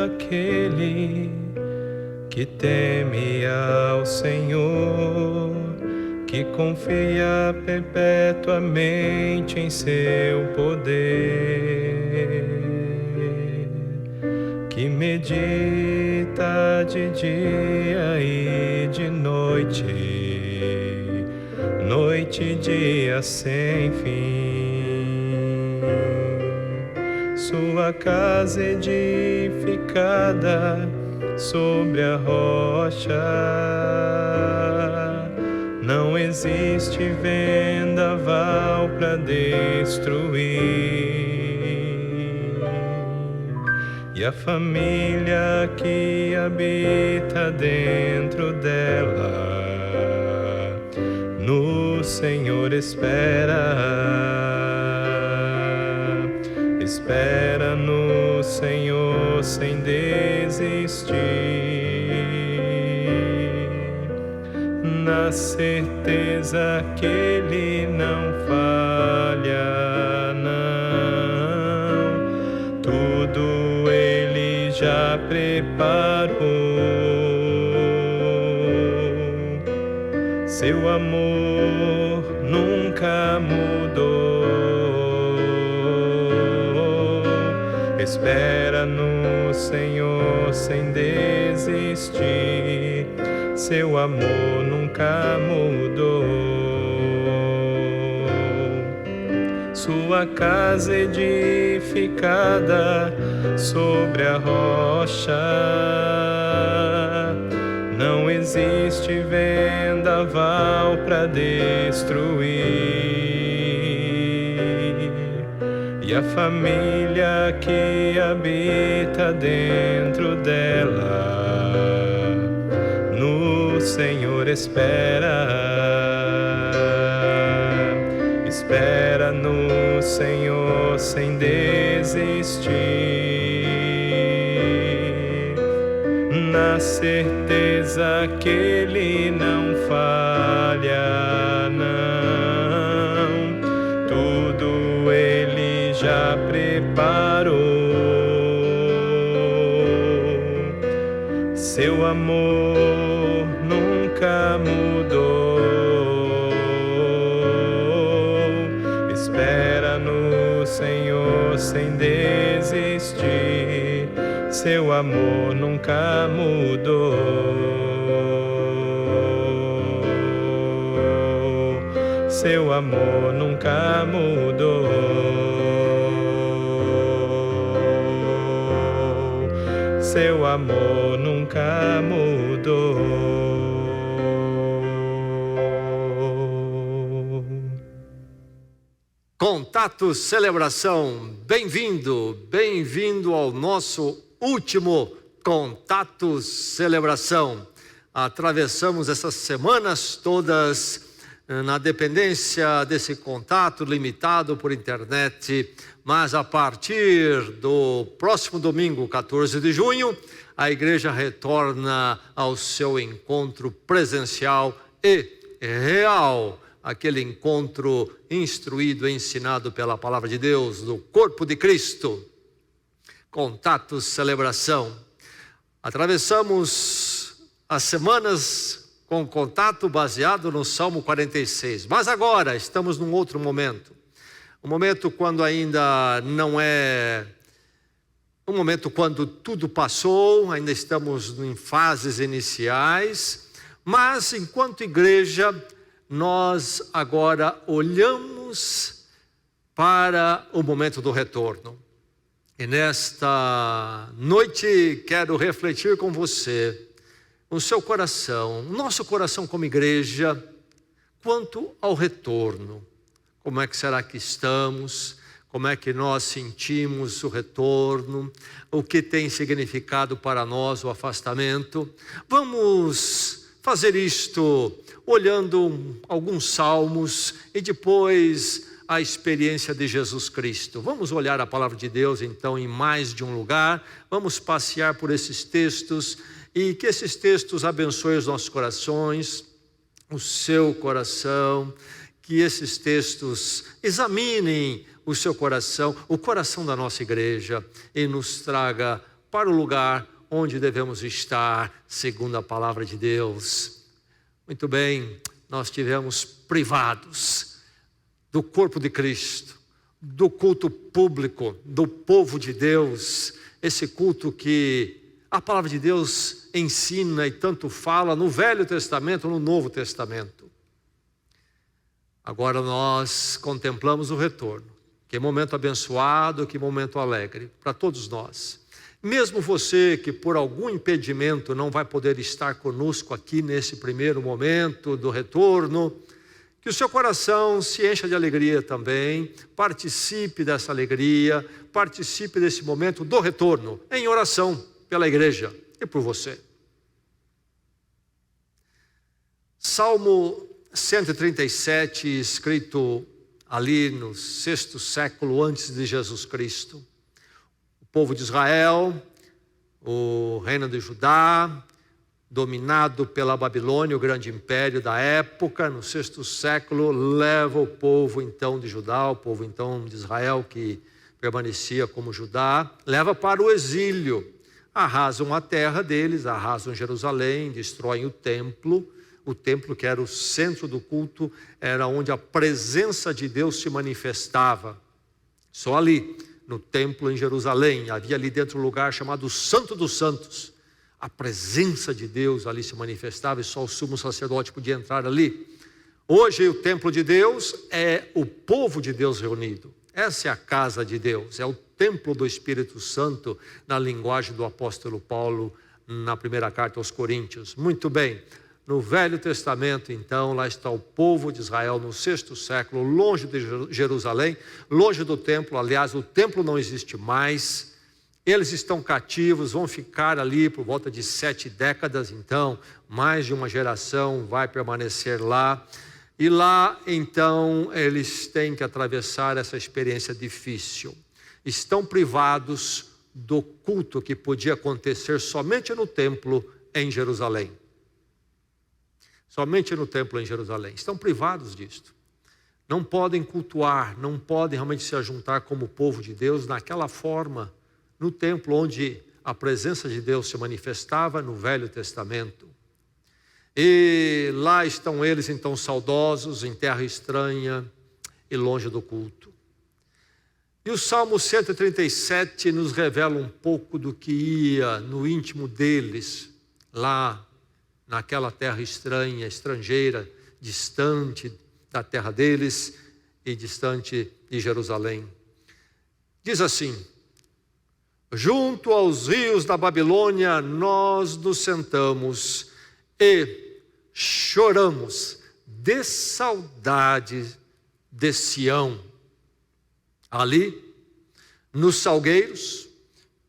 aquele que teme ao Senhor, que confia perpetuamente em seu poder, que medita de dia e de noite, noite e dia sem fim. Sua casa edificada sobre a rocha, não existe vendaval para destruir. E a família que habita dentro dela, no Senhor espera no Senhor sem desistir, na certeza que Ele não falha, não, tudo Ele já preparou. Seu amor nunca mudou. Espera no Senhor sem desistir, seu amor nunca mudou. Sua casa edificada sobre a rocha, não existe vendaval para destruir. E a família que habita dentro dela, no Senhor espera no Senhor sem desistir, na certeza que Ele não falha, não, tudo Ele já preparou. Seu amor nunca mudou. Espera no Senhor sem desistir, seu amor nunca mudou. Seu amor nunca mudou. Seu amor nunca mudou. Contato Celebração, bem-vindo ao nosso último Contato Celebração. Atravessamos essas semanas todas na dependência desse contato limitado por internet, mas a partir do próximo domingo, 14 de junho, a igreja retorna ao seu encontro presencial e real, aquele encontro instruído e ensinado pela palavra de Deus, do corpo de Cristo. Contato Celebração. Atravessamos as semanas com contato baseado no Salmo 46. Mas agora estamos num outro momento. Um momento quando ainda não é um momento quando tudo passou, ainda estamos em fases iniciais, mas enquanto igreja, nós agora olhamos para o momento do retorno. E nesta noite quero refletir com você, o seu coração, o nosso coração como igreja, quanto ao retorno. Como é que será que estamos? Como é que nós sentimos o retorno? O que tem significado para nós o afastamento? Vamos fazer isto olhando alguns salmos e depois a experiência de Jesus Cristo. Vamos olhar a palavra de Deus então em mais de um lugar. Vamos passear por esses textos e que esses textos abençoem os nossos corações, o seu coração, que esses textos examinem o seu coração, o coração da nossa igreja e nos traga para o lugar onde devemos estar, segundo a palavra de Deus. Muito bem, nós tivemos privados do corpo de Cristo, do culto público, do povo de Deus, esse culto que a palavra de Deus ensina e tanto fala no Velho Testamento, no Novo Testamento. Agora nós contemplamos o retorno. Que momento abençoado, que momento alegre para todos nós. Mesmo você que por algum impedimento não vai poder estar conosco aqui nesse primeiro momento do retorno, que o seu coração se encha de alegria também, participe dessa alegria, participe desse momento do retorno, em oração pela igreja e por você. Salmo 137, escrito ali no 6º século antes de Jesus Cristo. O povo de Israel, o reino de Judá, dominado pela Babilônia, o grande império da época, no 6º século, leva o povo então de Judá, o povo então de Israel que permanecia como Judá, leva para o exílio. Arrasam a terra deles, arrasam Jerusalém, destroem o templo que era o centro do culto, era onde a presença de Deus se manifestava. Só ali, no templo em Jerusalém, havia ali dentro um lugar chamado Santo dos Santos. A presença de Deus ali se manifestava e só o sumo sacerdote podia entrar ali. Hoje o templo de Deus é o povo de Deus reunido. Essa é a casa de Deus, é o templo do Espírito Santo, na linguagem do apóstolo Paulo, na primeira carta aos Coríntios. Muito bem. No Velho Testamento, então, lá está o povo de Israel no 6º século, longe de Jerusalém, longe do templo. Aliás, o templo não existe mais. Eles estão cativos, vão ficar ali por volta de 7 décadas, então, mais de uma geração vai permanecer lá. E lá, então, eles têm que atravessar essa experiência difícil. Estão privados do culto que podia acontecer somente no templo em Jerusalém. Somente no templo em Jerusalém. Estão privados disto. Não podem cultuar, não podem realmente se ajuntar como povo de Deus naquela forma, no templo onde a presença de Deus se manifestava no Velho Testamento. E lá estão eles então saudosos, em terra estranha e longe do culto. E o Salmo 137 nos revela um pouco do que ia no íntimo deles, lá naquela terra estranha, estrangeira, distante da terra deles e distante de Jerusalém. Diz assim: junto aos rios da Babilônia nós nos sentamos e choramos de saudade de Sião. Ali, nos salgueiros,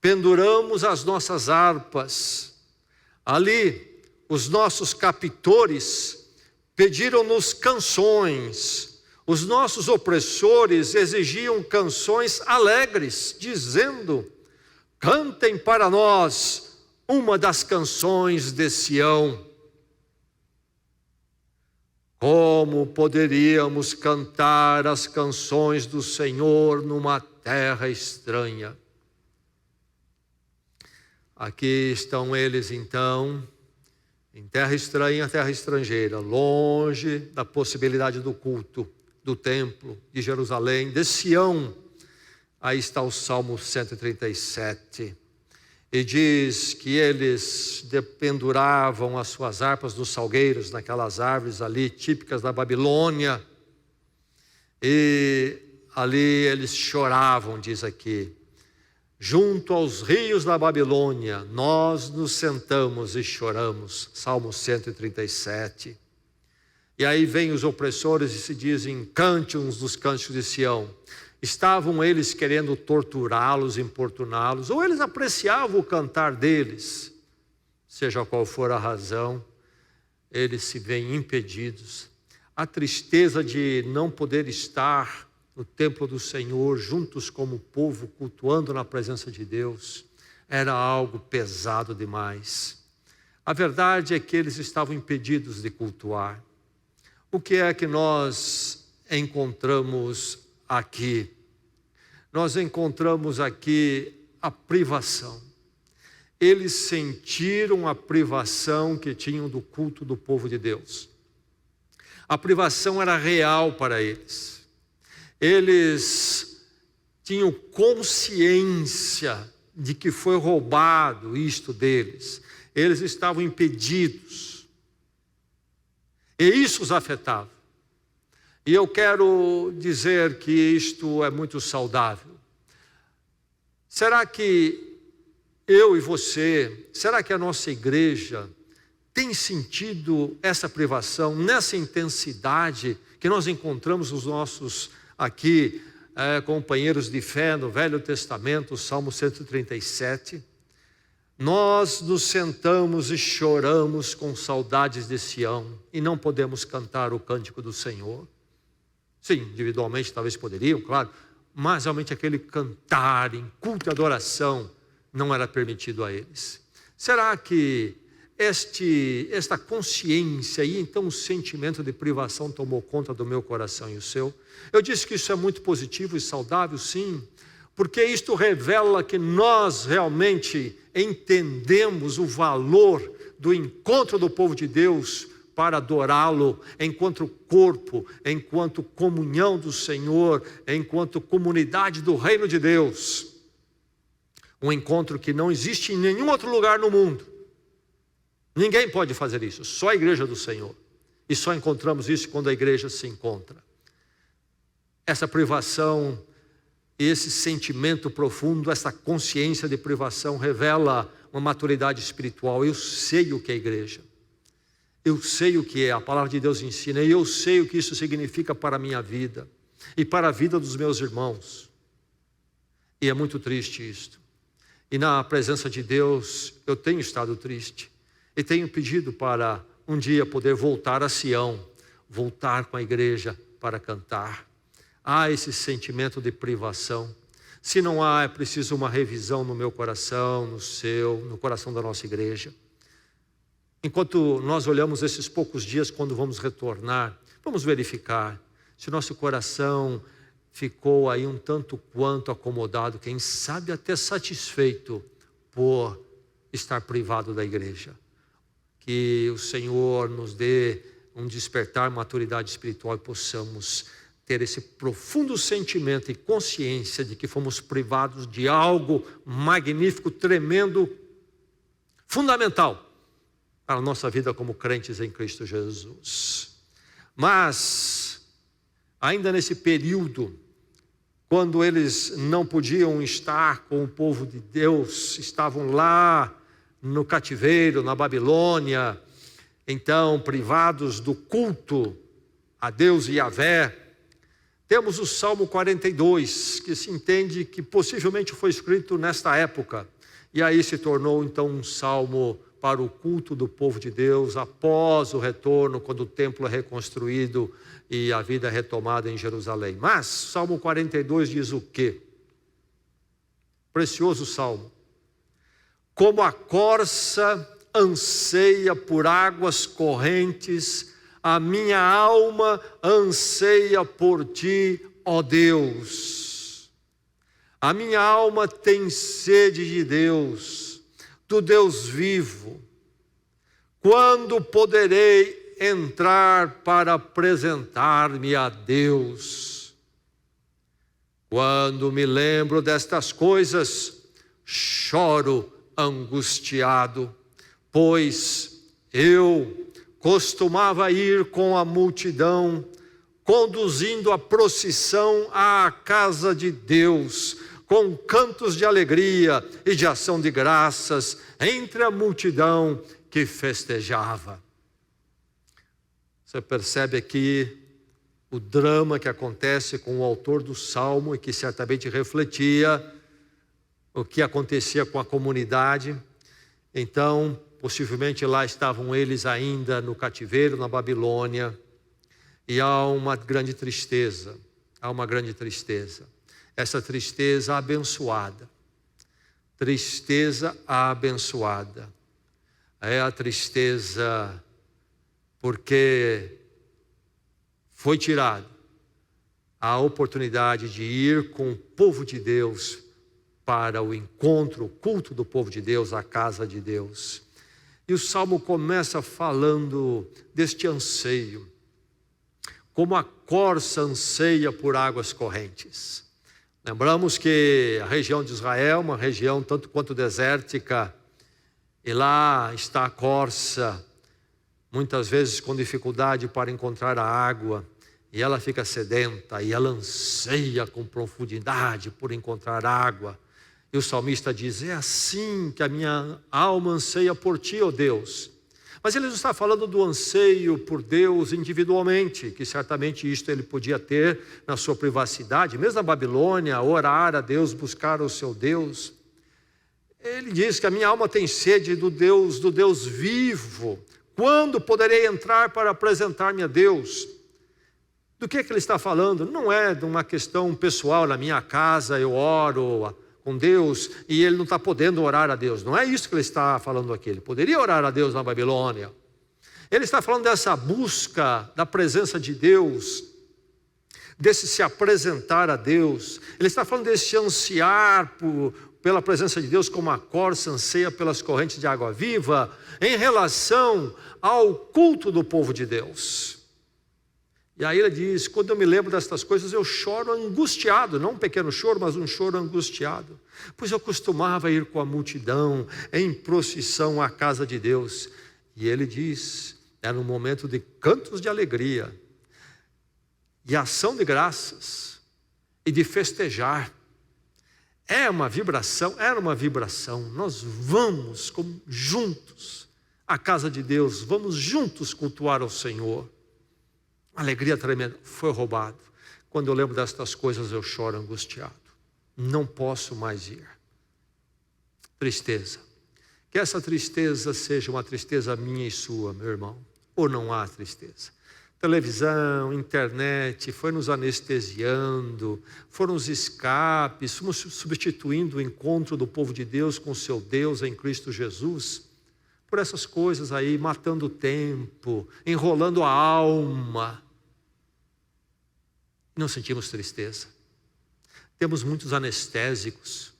penduramos as nossas harpas. Ali, os nossos captores pediram-nos canções. Os nossos opressores exigiam canções alegres, dizendo: cantem para nós uma das canções de Sião. Como poderíamos cantar as canções do Senhor numa terra estranha? Aqui estão eles então, em terra estranha, terra estrangeira, longe da possibilidade do culto, do templo, de Jerusalém, de Sião. Aí está o Salmo 137. E diz que eles penduravam as suas harpas nos salgueiros, naquelas árvores ali típicas da Babilônia. E ali eles choravam, diz aqui. Junto aos rios da Babilônia, nós nos sentamos e choramos. Salmo 137. E aí vêm os opressores e se dizem: cante uns dos cânticos de Sião. Estavam eles querendo torturá-los, importuná-los, ou eles apreciavam o cantar deles. Seja qual for a razão, eles se veem impedidos. A tristeza de não poder estar no templo do Senhor, juntos como povo, cultuando na presença de Deus, era algo pesado demais. A verdade é que eles estavam impedidos de cultuar. O que é que nós encontramos aqui? Nós encontramos aqui a privação. eles sentiram a privação que tinham do culto do povo de Deus. A privação era real para eles. Eles tinham consciência de que foi roubado isto deles. Eles estavam impedidos. E isso os afetava. E eu quero dizer que isto é muito saudável. Será que eu e você, será que a nossa igreja tem sentido essa privação nessa intensidade que nós encontramos nos nossos aqui companheiros de fé no Velho Testamento, Salmo 137? Nós nos sentamos e choramos com saudades de Sião e não podemos cantar o cântico do Senhor. Sim, individualmente talvez poderiam, claro, mas realmente aquele cantar em culto e adoração não era permitido a eles. Será que esta consciência e então o sentimento de privação tomou conta do meu coração e o seu? Eu disse que isso é muito positivo e saudável, sim, porque isto revela que nós realmente entendemos o valor do encontro do povo de Deus para adorá-lo enquanto corpo, enquanto comunhão do Senhor, enquanto comunidade do reino de Deus. Um encontro que não existe em nenhum outro lugar no mundo. Ninguém pode fazer isso, só a igreja do Senhor. E só encontramos isso quando a igreja se encontra. Essa privação, esse sentimento profundo, essa consciência de privação revela uma maturidade espiritual. Eu sei o que é a igreja. Eu sei o que é, a palavra de Deus ensina, e eu sei o que isso significa para a minha vida e para a vida dos meus irmãos. E é muito triste isto. E na presença de Deus, eu tenho estado triste. E tenho pedido para um dia poder voltar a Sião, voltar com a igreja para cantar. Há esse sentimento de privação. Se não há, é preciso uma revisão no meu coração, no seu, no coração da nossa igreja. Enquanto nós olhamos esses poucos dias, quando vamos retornar, vamos verificar se o nosso coração ficou aí um tanto quanto acomodado, quem sabe até satisfeito por estar privado da igreja. Que o Senhor nos dê um despertar, maturidade espiritual e possamos ter esse profundo sentimento e consciência de que fomos privados de algo magnífico, tremendo, fundamental para a nossa vida como crentes em Cristo Jesus. Mas, ainda nesse período, quando eles não podiam estar com o povo de Deus, estavam lá no cativeiro, na Babilônia, então privados do culto a Deus e Yahvé, temos o Salmo 42, que se entende que possivelmente foi escrito nesta época, e aí se tornou então um salmo para o culto do povo de Deus, após o retorno, quando o templo é reconstruído e a vida é retomada em Jerusalém. Mas, Salmo 42 diz o quê? Precioso salmo. Como a corça anseia por águas correntes, a minha alma anseia por ti, ó Deus. A minha alma tem sede de Deus, do Deus vivo. Quando poderei entrar para apresentar-me a Deus? Quando me lembro destas coisas, choro angustiado, pois eu costumava ir com a multidão, conduzindo a procissão à casa de Deus, com cantos de alegria e de ação de graças, entre a multidão que festejava. Você percebe aqui o drama que acontece com o autor do Salmo e que certamente refletia o que acontecia com a comunidade. Então, possivelmente lá estavam eles ainda no cativeiro, na Babilônia, e há uma grande tristeza, essa tristeza abençoada, é a tristeza porque foi tirado a oportunidade de ir com o povo de Deus para o encontro, o culto do povo de Deus, a casa de Deus. E o Salmo começa falando deste anseio, como a corça anseia por águas correntes. Lembramos que a região de Israel, uma região tanto quanto desértica, e lá está a corça, muitas vezes com dificuldade para encontrar a água, e ela fica sedenta, e ela anseia com profundidade por encontrar água. E o salmista diz: é assim que a minha alma anseia por ti, ó Deus. Mas ele não está falando do anseio por Deus individualmente, que certamente isto ele podia ter na sua privacidade, mesmo na Babilônia, orar a Deus, buscar o seu Deus. Ele diz que a minha alma tem sede do Deus vivo. Quando poderei entrar para apresentar-me a Deus? Do que ele está falando? Não é de uma questão pessoal, na minha casa eu oro com Deus e ele não está podendo orar a Deus. Não é isso que ele está falando aqui. Ele poderia orar a Deus na Babilônia. Ele está falando dessa busca da presença de Deus, desse se apresentar a Deus. Ele está falando desse ansiar pela presença de Deus, como a corça anseia pelas correntes de água viva, em relação ao culto do povo de Deus. E aí ele diz: quando eu me lembro destas coisas, eu choro angustiado, não um pequeno choro, mas um choro angustiado, pois eu costumava ir com a multidão em procissão à casa de Deus. E ele diz: era um momento de cantos de alegria, de ação de graças e de festejar. Era uma vibração. Nós vamos juntos à casa de Deus, vamos juntos cultuar ao Senhor. Uma alegria tremenda. Foi roubado. Quando eu lembro destas coisas, eu choro angustiado. Não posso mais ir. Tristeza. Que essa tristeza seja uma tristeza minha e sua, meu irmão. Ou não há tristeza? Televisão, internet, foi nos anestesiando, foram os escapes, fomos substituindo o encontro do povo de Deus com o seu Deus em Cristo Jesus, por essas coisas aí, matando o tempo, enrolando a alma. Não sentimos tristeza. Temos muitos anestésicos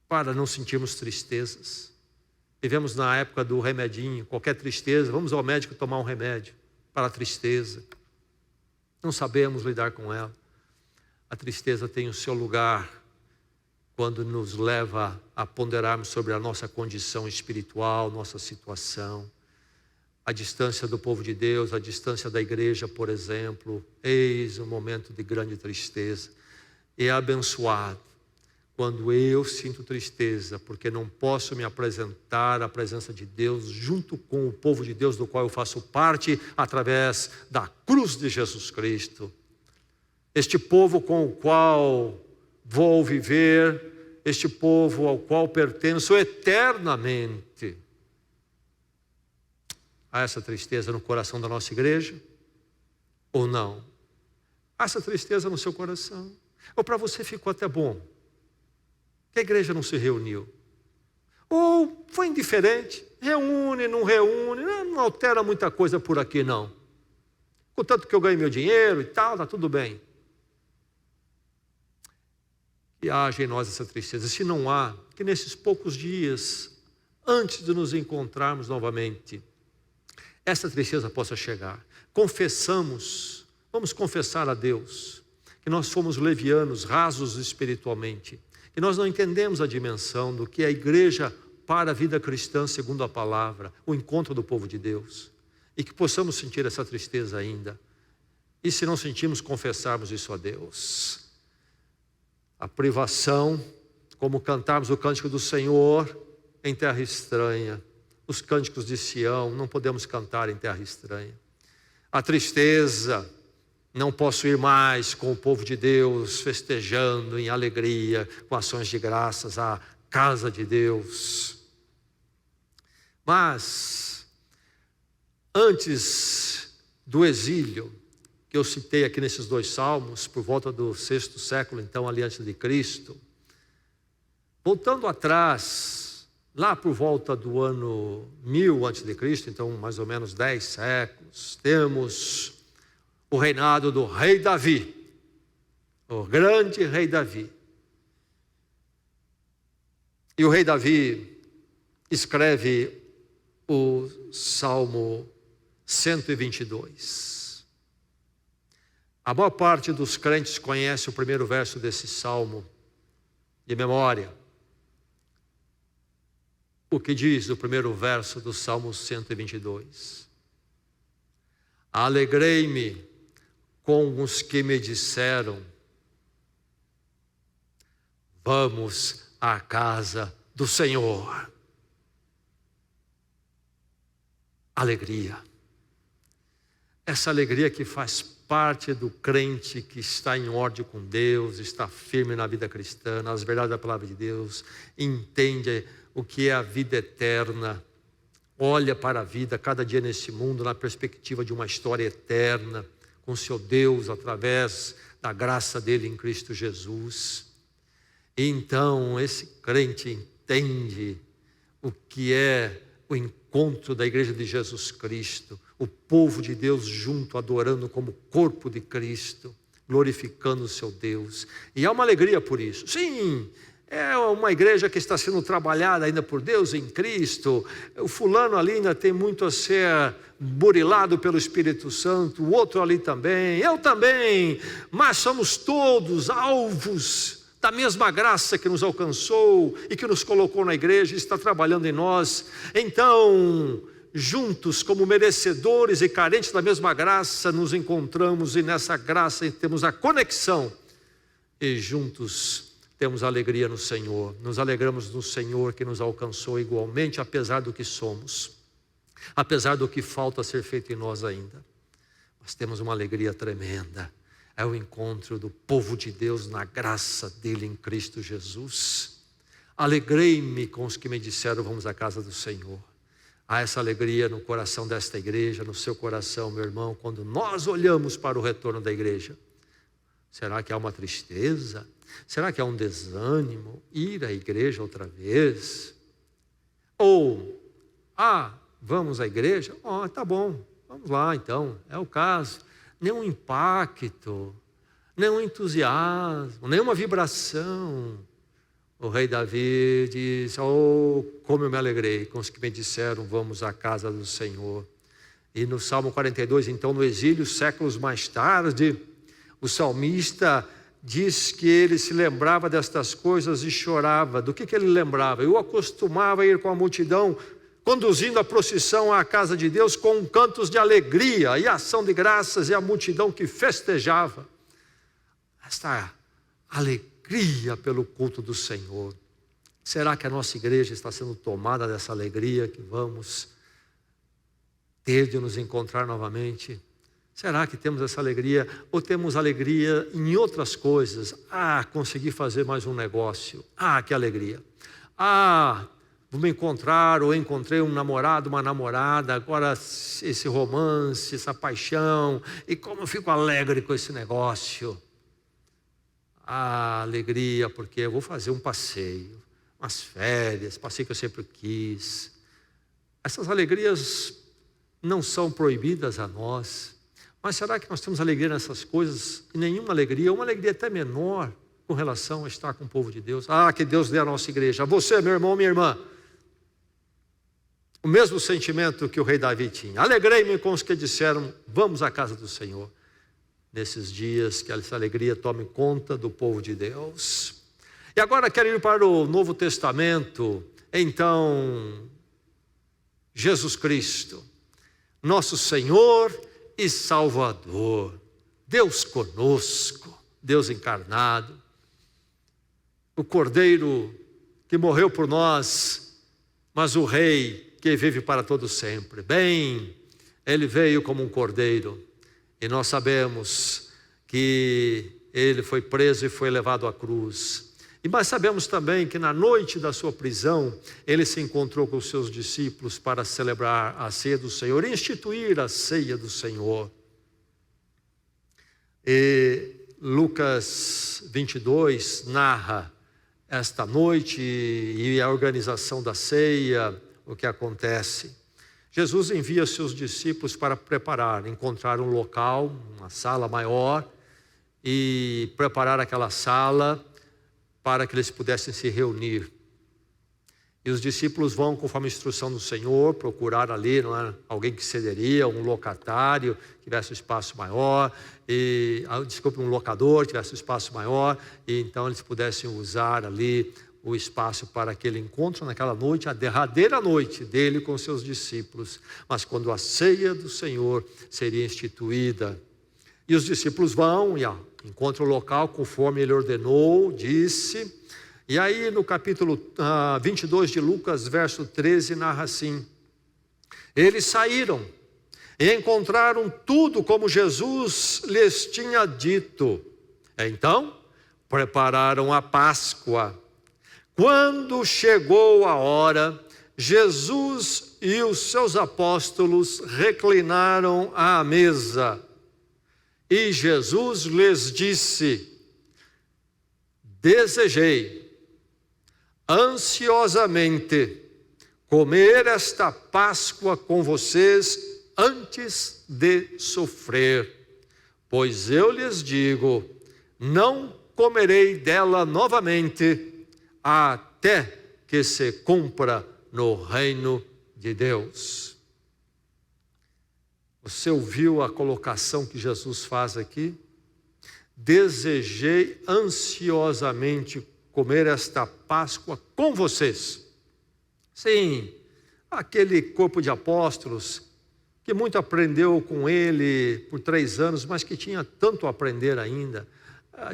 para não sentirmos tristezas. Vivemos na época do remedinho, qualquer tristeza, vamos ao médico tomar um remédio para a tristeza. Não sabemos lidar com ela. A tristeza tem o seu lugar quando nos leva a ponderarmos sobre a nossa condição espiritual, nossa situação. A distância do povo de Deus, a distância da igreja, por exemplo. Eis um momento de grande tristeza. E é abençoado quando eu sinto tristeza, porque não posso me apresentar à presença de Deus junto com o povo de Deus do qual eu faço parte, através da cruz de Jesus Cristo. Este povo com o qual vou viver, este povo ao qual pertenço eternamente. Há essa tristeza no coração da nossa igreja? Ou não? Há essa tristeza no seu coração? Ou para você ficou até bom que a igreja não se reuniu? Ou foi indiferente, reúne, não altera muita coisa por aqui não. Contanto que eu ganho meu dinheiro e tal, está tudo bem. Que haja em nós essa tristeza. Se não há, que nesses poucos dias, antes de nos encontrarmos novamente, essa tristeza possa chegar. Vamos confessar a Deus que nós fomos levianos, rasos espiritualmente, que nós não entendemos a dimensão do que é a igreja para a vida cristã segundo a palavra, o encontro do povo de Deus, e que possamos sentir essa tristeza ainda. E se não sentimos, confessarmos isso a Deus. A privação, como cantarmos o cântico do Senhor em terra estranha, os cânticos de Sião, não podemos cantar em terra estranha. A tristeza, não posso ir mais com o povo de Deus, festejando em alegria, com ações de graças à casa de Deus. Mas, antes do exílio, que eu citei aqui nesses dois salmos, por volta do 6º século, então, ali antes de Cristo, voltando atrás, lá por volta do ano 1000 antes de Cristo, então mais ou menos 10 séculos, temos o reinado do rei Davi, o grande rei Davi. E o rei Davi escreve o Salmo 122. A maior parte dos crentes conhece o primeiro verso desse salmo de memória. O que diz o primeiro verso do Salmo 122? Alegrei-me com os que me disseram: vamos à casa do Senhor. Alegria. Essa alegria que faz parte do crente que está em ordem com Deus, está firme na vida cristã, nas verdades da palavra de Deus, entende o que é a vida eterna, olha para a vida cada dia nesse mundo na perspectiva de uma história eterna com seu Deus através da graça dele em Cristo Jesus. E então esse crente entende o que é o encontro da igreja de Jesus Cristo, o povo de Deus junto, adorando como corpo de Cristo, glorificando o seu Deus. E há uma alegria por isso. Sim, é uma igreja que está sendo trabalhada ainda por Deus em Cristo. O fulano ali ainda tem muito a ser burilado pelo Espírito Santo, o outro ali também, eu também, mas somos todos alvos da mesma graça que nos alcançou e que nos colocou na igreja e está trabalhando em nós. Então, juntos como merecedores e carentes da mesma graça, nos encontramos e nessa graça temos a conexão e juntos temos alegria no Senhor. Nos alegramos no Senhor que nos alcançou igualmente, apesar do que somos, apesar do que falta ser feito em nós ainda. Mas temos uma alegria tremenda. É o encontro do povo de Deus na graça dele em Cristo Jesus. Alegrei-me com os que me disseram: vamos à casa do Senhor. Há essa alegria no coração desta igreja, no seu coração, meu irmão, quando nós olhamos para o retorno da igreja. Será que há uma tristeza? Será que há um desânimo? Ir à igreja outra vez? Ou, vamos à igreja? Tá bom, vamos lá então, é o caso. Nenhum impacto, nenhum entusiasmo, nenhuma vibração. O rei Davi diz: como eu me alegrei com os que me disseram, vamos à casa do Senhor. E no Salmo 42, então, no exílio, séculos mais tarde, o salmista diz que ele se lembrava destas coisas e chorava. Do que ele lembrava? Eu acostumava a ir com a multidão, conduzindo a procissão à casa de Deus com cantos de alegria e ação de graças, e a multidão que festejava. Esta alegria pelo culto do Senhor. Será que a nossa igreja está sendo tomada dessa alegria que vamos ter de nos encontrar novamente? Será que temos essa alegria? Ou temos alegria em outras coisas? Consegui fazer mais um negócio. Que alegria. Vou me encontrar, ou encontrei um namorado, uma namorada, agora esse romance, essa paixão, e como eu fico alegre com esse negócio. Alegria, porque eu vou fazer um passeio, umas férias, passeio que eu sempre quis. Essas alegrias não são proibidas a nós, mas será que nós temos alegria nessas coisas? E nenhuma alegria, uma alegria até menor, com relação a estar com o povo de Deus. Que Deus dê à nossa igreja, a você, meu irmão, minha irmã, o mesmo sentimento que o rei Davi tinha. Alegrei-me com os que disseram: vamos à casa do Senhor. Nesses dias, que essa alegria tome conta do povo de Deus. E agora quero ir para o Novo Testamento. Então, Jesus Cristo, nosso Senhor e Salvador, Deus conosco, Deus encarnado, o Cordeiro que morreu por nós, mas o Rei que vive para todo sempre. Bem, ele veio como um cordeiro, e nós sabemos que ele foi preso e foi levado à cruz. Mas sabemos também que na noite da sua prisão, ele se encontrou com os seus discípulos para celebrar a ceia do Senhor, instituir a ceia do Senhor. E Lucas 22 narra esta noite e a organização da ceia, o que acontece. Jesus envia seus discípulos para encontrar um local, uma sala maior, e preparar aquela sala para que eles pudessem se reunir. E os discípulos vão, conforme a instrução do Senhor, procurar ali, não é, alguém que cederia, um locatário, que tivesse um espaço maior, um locador, que tivesse um espaço maior, e então eles pudessem usar ali o espaço para aquele encontro naquela noite, a derradeira noite dele com seus discípulos, mas quando a ceia do Senhor seria instituída. E os discípulos vão e encontram o local conforme ele ordenou, disse. E aí no capítulo 22 de Lucas, verso 13, narra assim: eles saíram e encontraram tudo como Jesus lhes tinha dito. Então prepararam a Páscoa. Quando chegou a hora, Jesus e os seus apóstolos reclinaram à mesa. E Jesus lhes disse: desejei ansiosamente comer esta Páscoa com vocês antes de sofrer, pois eu lhes digo, não comerei dela novamente até que se cumpra no reino de Deus. Você ouviu a colocação que Jesus faz aqui? Desejei ansiosamente comer esta Páscoa com vocês. Sim, aquele corpo de apóstolos que muito aprendeu com ele por 3 anos, mas que tinha tanto a aprender ainda.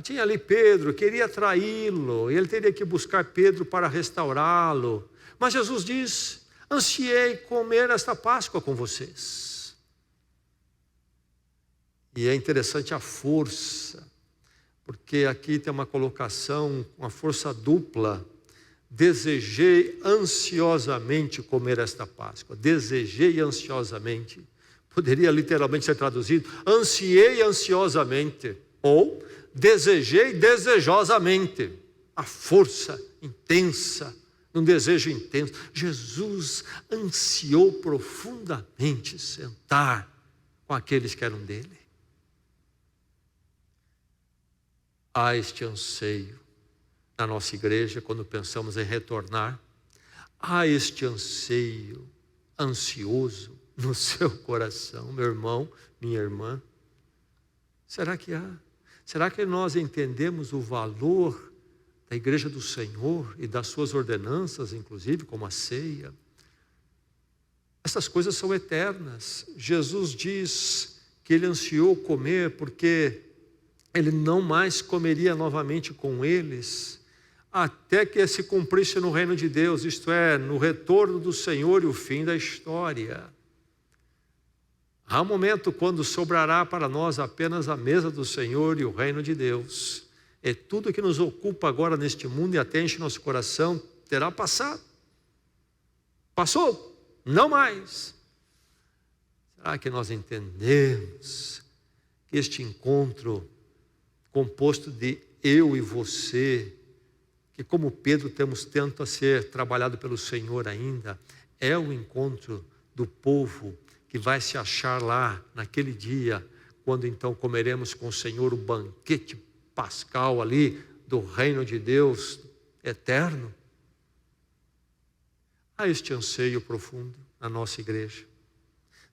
Tinha ali Pedro, queria traí-lo, ele teria que buscar Pedro para restaurá-lo. Mas Jesus diz: ansiei comer esta Páscoa com vocês. E é interessante a força, porque aqui tem uma colocação, uma força dupla. Desejei ansiosamente comer esta Páscoa. Desejei ansiosamente. Poderia literalmente ser traduzido: ansiei ansiosamente. Ou desejei desejosamente. A força intensa, um desejo intenso. Jesus ansiou profundamente sentar com aqueles que eram dele. Há este anseio na nossa igreja quando pensamos em retornar. Há este anseio ansioso no seu coração, meu irmão, minha irmã. Será que há? Será que nós entendemos o valor da igreja do Senhor e das suas ordenanças, inclusive como a ceia? Essas coisas são eternas. Jesus diz que ele ansiou comer porque ele não mais comeria novamente com eles, até que se cumprisse no reino de Deus, isto é, no retorno do Senhor e o fim da história. Há um momento quando sobrará para nós apenas a mesa do Senhor e o reino de Deus. E tudo que nos ocupa agora neste mundo e até enche nosso coração terá passado. Passou, não mais. Será que nós entendemos que este encontro composto de eu e você, que como Pedro temos tanto a ser trabalhado pelo Senhor ainda, é o encontro do povo que vai se achar lá naquele dia, quando então comeremos com o Senhor o banquete pascal ali do reino de Deus eterno? Há este anseio profundo na nossa igreja.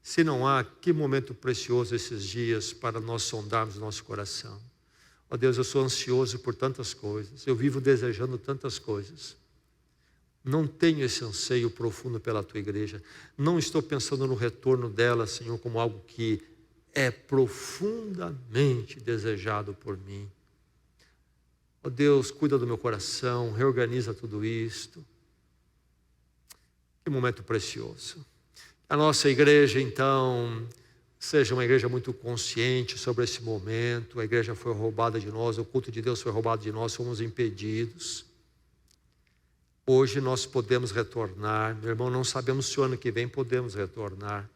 Se não há, que momento precioso esses dias para nós sondarmos nosso coração. Ó Deus, eu sou ansioso por tantas coisas, eu vivo desejando tantas coisas. Não tenho esse anseio profundo pela tua igreja. Não estou pensando no retorno dela, Senhor, como algo que é profundamente desejado por mim. Ó Deus, cuida do meu coração, reorganiza tudo isto. Que momento precioso. A nossa igreja, então, seja uma igreja muito consciente sobre esse momento. A igreja foi roubada de nós, o culto de Deus foi roubado de nós, fomos impedidos. Hoje nós podemos retornar. Meu irmão, não sabemos se o ano que vem podemos retornar.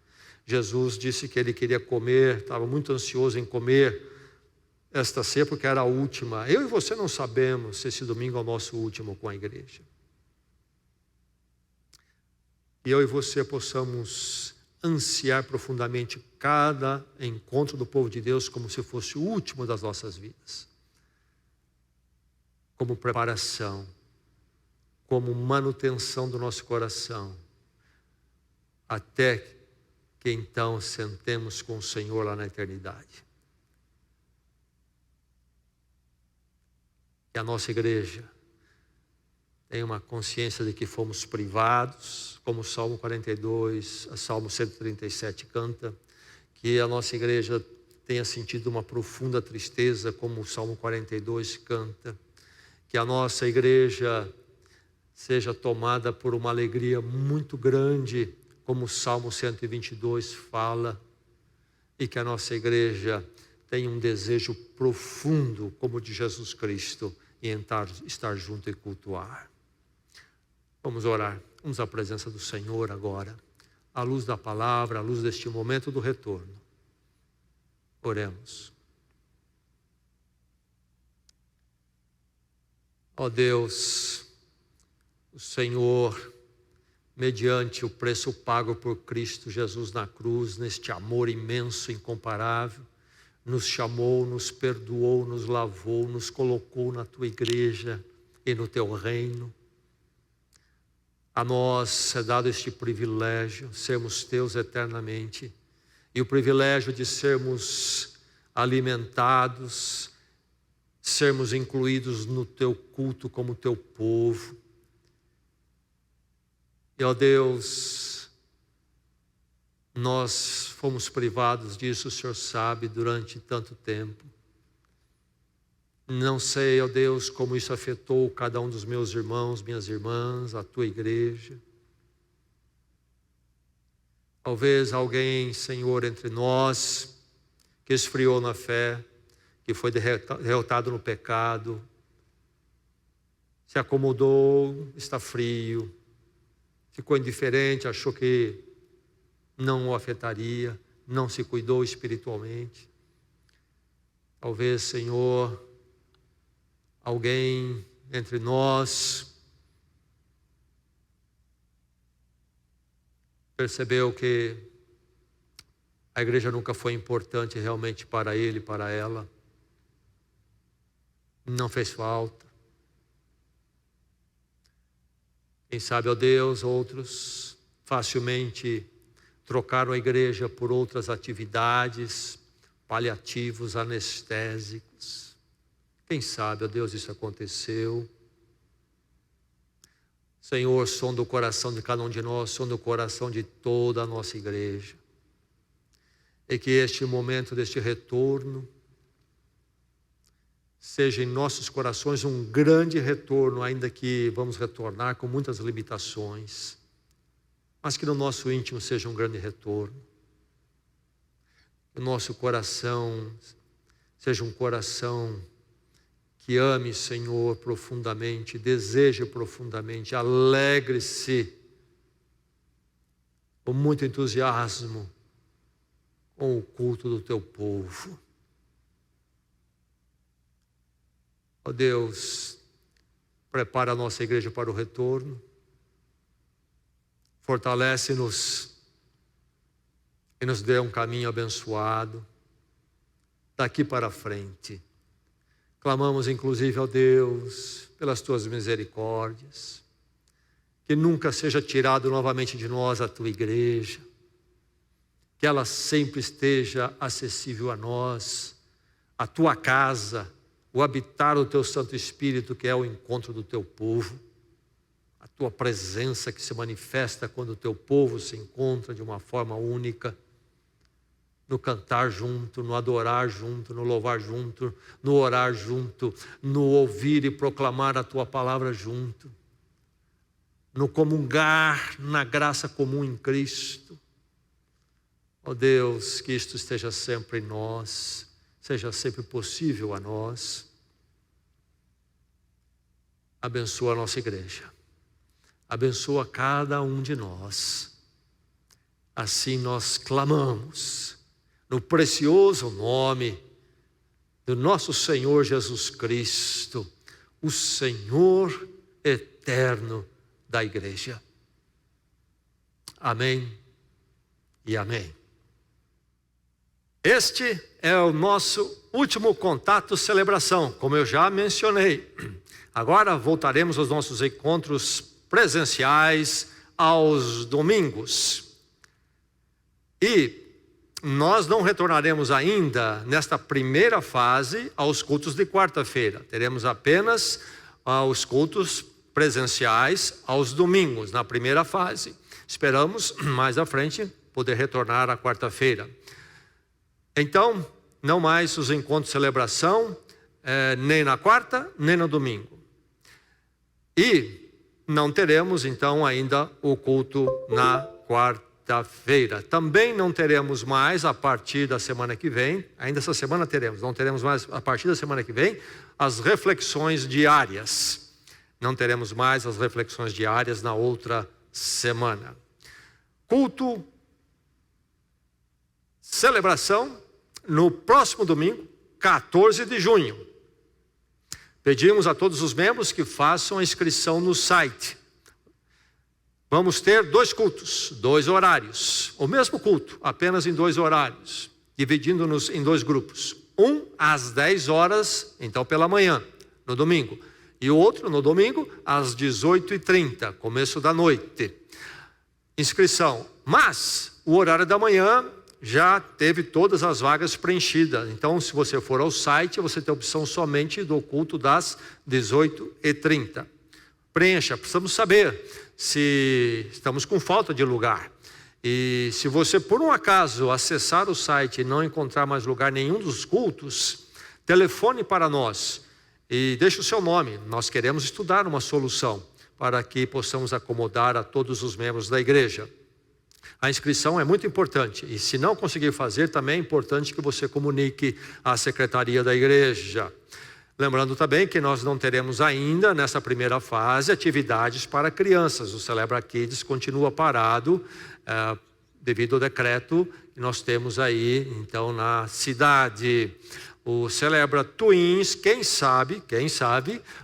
Jesus disse que ele queria comer, estava muito ansioso em comer esta ceia porque era a última. Eu e você não sabemos se esse domingo é o nosso último com a igreja. E eu e você possamos ansiar profundamente cada encontro do povo de Deus como se fosse o último das nossas vidas. Como preparação como manutenção do nosso coração, até que então sentemos com o Senhor lá na eternidade. Que a nossa igreja tenha uma consciência de que fomos privados, como o Salmo 42, o Salmo 137 canta, que a nossa igreja tenha sentido uma profunda tristeza, como o Salmo 42 canta, que a nossa igreja seja tomada por uma alegria muito grande, como o Salmo 122 fala, e que a nossa igreja tenha um desejo profundo, como o de Jesus Cristo, em estar junto e cultuar. Vamos orar, vamos à presença do Senhor agora, à luz da palavra, à luz deste momento do retorno. Oremos. Ó Deus, o Senhor, mediante o preço pago por Cristo Jesus na cruz, neste amor imenso, incomparável, nos chamou, nos perdoou, nos lavou, nos colocou na tua igreja e no teu reino. A nós é dado este privilégio, sermos teus eternamente, e o privilégio de sermos alimentados, sermos incluídos no teu culto como teu povo. E ó Deus, nós fomos privados disso, o Senhor sabe, durante tanto tempo. Não sei, ó Deus, como isso afetou cada um dos meus irmãos, minhas irmãs, a tua igreja. Talvez alguém, Senhor, entre nós, que esfriou na fé, que foi derrotado no pecado, se acomodou, está frio, ficou indiferente, achou que não o afetaria, não se cuidou espiritualmente. Talvez, Senhor, alguém entre nós percebeu que a igreja nunca foi importante realmente para ele, para ela. Não fez falta. Quem sabe, ó Deus, outros facilmente trocaram a igreja por outras atividades, paliativos, anestésicos. Quem sabe, ó Deus, isso aconteceu. Senhor, sonda o coração de cada um de nós, sonda o coração de toda a nossa igreja. E que este momento deste retorno seja em nossos corações um grande retorno, ainda que vamos retornar com muitas limitações, mas que no nosso íntimo seja um grande retorno. Que o nosso coração seja um coração que ame, Senhor, profundamente, deseje profundamente, alegre-se com muito entusiasmo com o culto do teu povo. Ó Deus, prepara a nossa igreja para o retorno, fortalece-nos e nos dê um caminho abençoado daqui para frente. Clamamos inclusive ao Deus pelas tuas misericórdias, que nunca seja tirado novamente de nós a tua igreja, que ela sempre esteja acessível a nós, a tua casa, o habitar do teu Santo Espírito, que é o encontro do teu povo, a tua presença que se manifesta quando o teu povo se encontra de uma forma única, no cantar junto, no adorar junto, no louvar junto, no orar junto, no ouvir e proclamar a tua palavra junto, no comungar na graça comum em Cristo. Ó Deus, que isto esteja sempre em nós, seja sempre possível a nós. Abençoa a nossa igreja, abençoa cada um de nós. Assim nós clamamos no precioso nome do nosso Senhor Jesus Cristo, o Senhor eterno da igreja. Amém e amém. Este é o nosso último contato celebração, como eu já mencionei. Agora voltaremos aos nossos encontros presenciais aos domingos. E nós não retornaremos ainda nesta primeira fase aos cultos de quarta-feira. Teremos apenas os cultos presenciais aos domingos, na primeira fase. Esperamos mais à frente poder retornar à quarta-feira. Então, não mais os encontros de celebração, nem na quarta, nem no domingo. E não teremos então ainda o culto na quarta-feira. Também não teremos mais a partir da semana que vem, ainda essa semana teremos, não teremos mais a partir da semana que vem, as reflexões diárias. Não teremos mais as reflexões diárias na outra semana. Culto, celebração, no próximo domingo, 14 de junho. Pedimos a todos os membros que façam a inscrição no site. Vamos ter 2 cultos, 2 horários. O mesmo culto, apenas em 2 horários, dividindo-nos em 2 grupos. Um às 10 horas, então pela manhã, no domingo. E o outro no domingo, às 18h30, começo da noite. Inscrição. Mas o horário da manhã já teve todas as vagas preenchidas. Então, se você for ao site, você tem a opção somente do culto das 18h30. Preencha, precisamos saber se estamos com falta de lugar. E se você, por um acaso, acessar o site e não encontrar mais lugar nenhum dos cultos, telefone para nós e deixe o seu nome. Nós queremos estudar uma solução para que possamos acomodar a todos os membros da igreja. A inscrição é muito importante e se não conseguir fazer, também é importante que você comunique à secretaria da igreja. Lembrando também que nós não teremos ainda, nessa primeira fase, atividades para crianças. O Celebra Kids continua parado devido ao decreto que nós temos aí, então, na cidade. O Celebra Twins, quem sabe,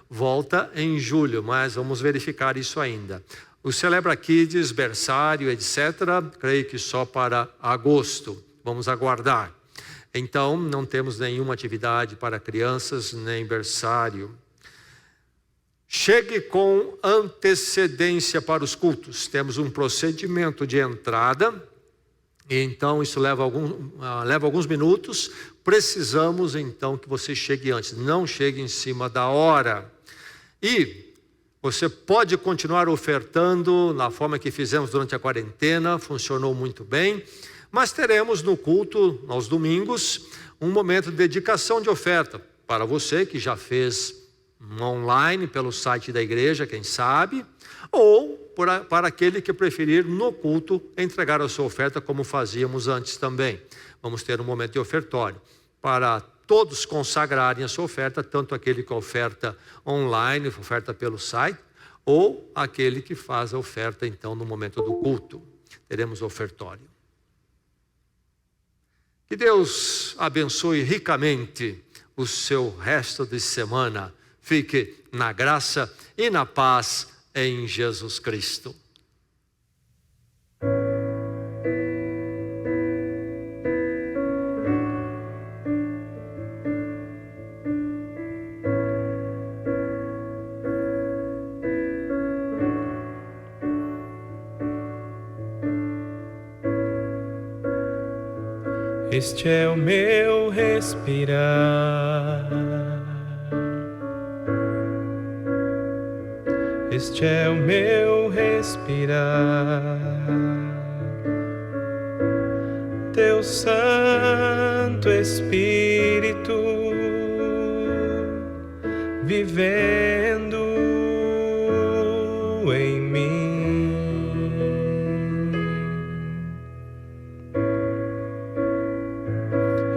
volta em julho, mas vamos verificar isso ainda. O Celebra Kids, berçário, etc., creio que só para agosto. Vamos aguardar. Então, não temos nenhuma atividade para crianças, nem berçário. Chegue com antecedência para os cultos. Temos um procedimento de entrada, então isso leva alguns minutos. Precisamos, então, que você chegue antes. Não chegue em cima da hora. E você pode continuar ofertando na forma que fizemos durante a quarentena, funcionou muito bem, mas teremos no culto, aos domingos, um momento de dedicação de oferta para você que já fez online pelo site da igreja, quem sabe, ou para aquele que preferir no culto entregar a sua oferta como fazíamos antes também. Vamos ter um momento de ofertório para todos consagrarem a sua oferta, tanto aquele que oferta online, oferta pelo site, ou aquele que faz a oferta então no momento do culto. Teremos ofertório. Que Deus abençoe ricamente o seu resto de semana. Fique na graça e na paz em Jesus Cristo. Este é o meu respirar, este é o meu respirar. Teu Santo Espírito vivendo em mim.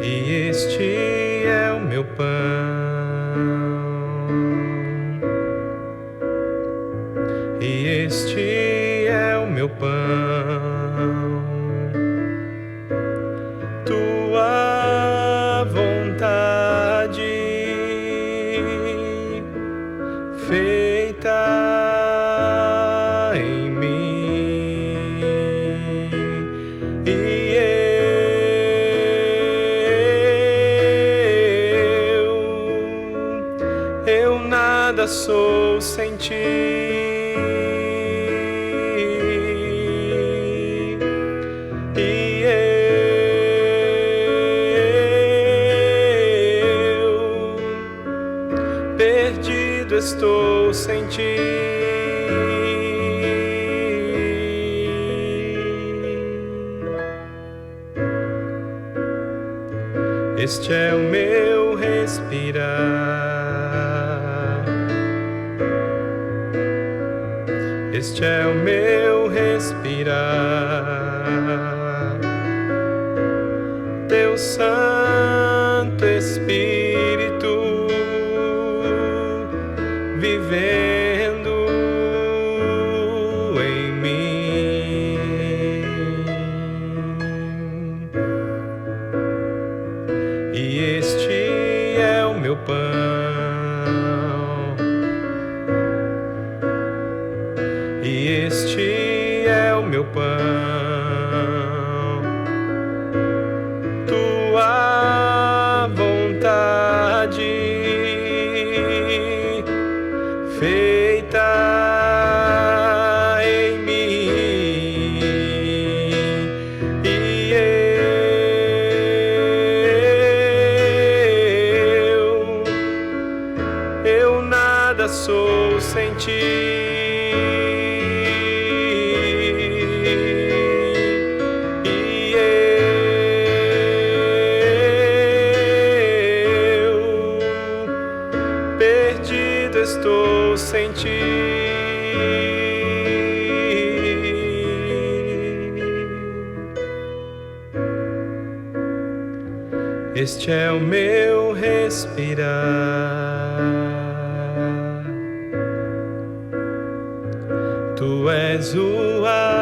E este é o meu pão, e este é o meu pão. Tua vontade feita em mim. E sou sem ti. E eu, perdido estou sem ti. Este é o meu respirar, este é o meu respirar. Teu Santo Espírito vivendo em mim. E este é o meu pão, e este é o meu pão. Tua vontade feita em mim. E eu nada sou sem ti. E eu, perdido estou sem ti. Este é o meu respirar. Tu és o ar